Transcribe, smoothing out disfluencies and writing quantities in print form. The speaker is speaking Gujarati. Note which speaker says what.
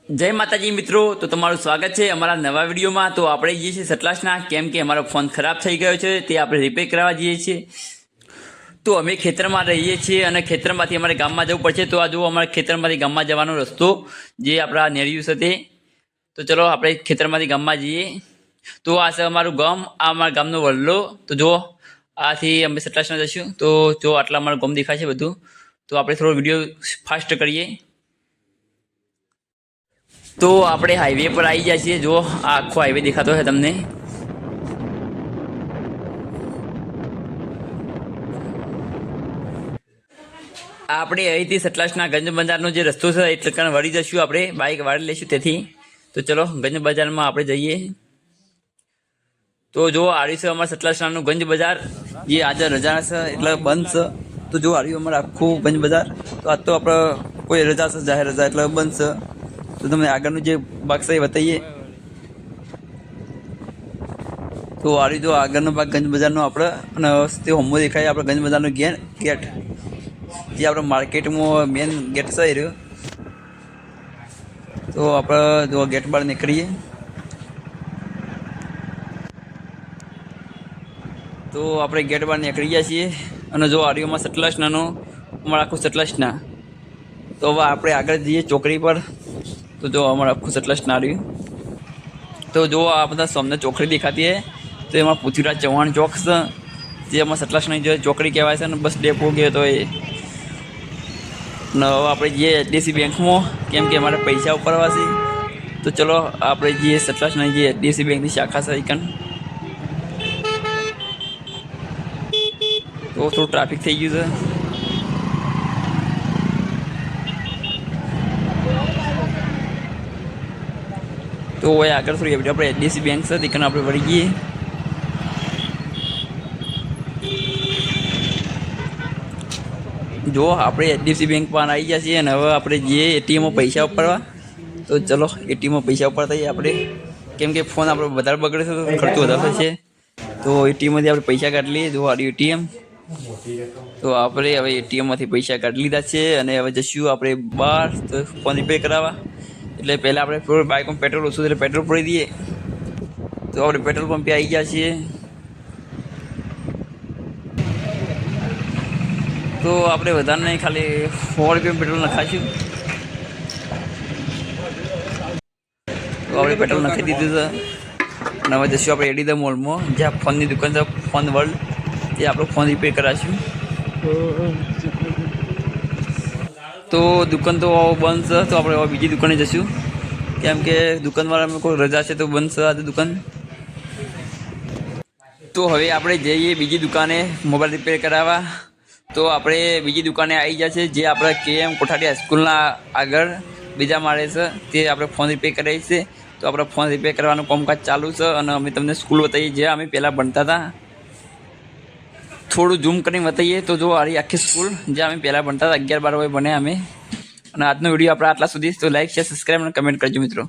Speaker 1: જય માતાજી મિત્રો, તો તમારું સ્વાગત છે અમારા નવા વિડીયોમાં। તો આપણે જઈએ છીએ સતલાસના, કેમ કે અમારો ફોન ખરાબ થઈ ગયો છે, તે આપણે રિપેર કરાવવા જઈએ છીએ। તો અમે ખેતરમાં રહીએ છીએ અને ખેતરમાંથી અમારે ગામમાં જવું પડશે। તો આ જુઓ અમારા ખેતરમાંથી ગામમાં જવાનો રસ્તો જે આપણા નેરિયું છે તે। તો ચલો આપણે ખેતરમાંથી ગામમાં જઈએ। તો આ છે અમારું ગામ, આ અમારા ગામનો વલ્લો। તો જુઓ આથી અમે સતલાસના જઈશું। તો જો આટલા અમારું ગામ દેખાય છે બધું। તો આપણે થોડો વિડીયો ફાસ્ટ કરીએ। તો આપણે હાઈવે પર આવી જાય છીએ। જો આ આખો હાઈવે દેખાતો છે તમને। આપણે અહીંથી સતલાસના ગંજ બજારનો જે રસ્તો છે એટલે કારણ વળી જઈશું, આપણે બાઇક વાળી લઈશું તેથી। તો ચલો ગંજ બજારમાં આપણે જઈએ। તો જો આવ્યું છે અમારા સતલાસનાનું ગંજ બજાર, જે આજે રજા છે એટલે બંધ છે। તો જો આવ્યું અમારે આખું ગંજ બજાર। તો આજ તો આપણે કોઈ રજા છે, જાહેર રજા એટલે બંધ છે। તો તમને આગળનું જે ભાગ છે એ બતાવીએ। તો આ રીતે આગળનો ભાગ ગંજ બજારનો આપણે, અને તે હોમો દેખાય આપણે ગંજ બજારનો ગેટ, જે આપણે માર્કેટમાં મેન ગેટ છે એ રહ્યો। તો આપણે જો ગેટ બહાર નીકળીએ તો આપણે ગેટ બહાર નીકળી ગયા છીએ। અને જો આર્યુમાં સતલાસનાનો અમારા આખું સતલાસના। તો હવે આપણે આગળ જઈએ ચોકડી પર। તો જો અમારું આખું સતલાસના આવ્યું। તો જો આ બધા સામે ચોકડી દેખાતી है, તો એમાં પૃથ્વીરાજ ચૌહાણ ચોક છે, જે એમાં સતલાસની જે ચોકડી કહેવાય છે ને બસ ડેપો ગયો તો એ। ને હવે આપણે જઈએ એચડીએફસી બેંકમાં, કેમ કે અમારે પૈસા ઉપાડવા છે। તો ચલો આપણે જઈએ સતલાસની જે એચડીએફસી બેંકની શાખા છે એકન। તો થોડું ટ્રાફિક થઈ ગયું છે। તો હવે આગળ થોડી આપણે એચડીએફસી બેંક છે ત્યાં આપણે વળી ગઈએ। જો આપણે એચડીએફસી બેંક પર આવી ગયા છીએ અને હવે આપણે જઈએ એટીએમમાં પૈસા ઉપાડવા। તો ચલો એટીએમમાં પૈસા ઉપાડતા જઈએ આપણે, કેમ કે ફોન આપણો વધારે બગડે છે તો ખર્ચો વધારે થશે। તો એટીએમમાંથી આપણે પૈસા કાઢી લઈએ। જો આડી એટીએમ। તો આપણે હવે એટીએમમાંથી પૈસા કાઢી લીધા છે અને હવે જઈશું આપણે બહાર તો ફોન રિપેર કરાવવા। એટલે પહેલાં આપણે બાઇકમાં પેટ્રોલ ઓછું એટલે પેટ્રોલ પૂરી દઈએ। તો આપણે પેટ્રોલ પંપે આવી ગયા છીએ। તો આપણે વધારે નહીં, ખાલી 100 રૂપિયા પેટ્રોલ નખાશું। તો આપણે પેટ્રોલ નાખી દીધું છે અને હવે જઈશું આપણે એડીદા મોલમાં, જ્યાં ફોનની દુકાન છે, ફોન વર્લ્ડ, તે આપણો ફોન રિપેર કરાવીશું। તો દુકાન તો બંધ છે, તો આપણે હવે બીજી દુકાને જઈશું, કેમ કે દુકાનવાળામાં કોઈ રજા છે તો બંધ છે આજે દુકાન। તો હવે આપણે જઈએ બીજી દુકાને મોબાઈલ રિપેર કરાવવા। તો આપણે બીજી દુકાને આવી ગયા છે, જે આપણે કેએમ કોઠારી હાઈસ્કૂલના આગળ બીજા માળે છે, તે આપણે ફોન રિપેર કરાવી છે। તો આપણે ફોન રિપેર કરવાનું કામકાજ ચાલુ છે અને અમે તમને સ્કૂલ બતાવીએ જ્યાં અમે પહેલાં ભણતા હતા। થોડું ઝૂમ કરીને બતાવીએ તો જો આ આખી સ્કૂલ જ્યાં અમે પહેલાં ભણતા હતા, 11-12 ભણ્યા અમે। અને આજનો વિડીયો આપણે આટલા સુધી। તો લાઈક, શેર, સબસ્ક્રાઈબ અને કમેન્ટ કરજો મિત્રો।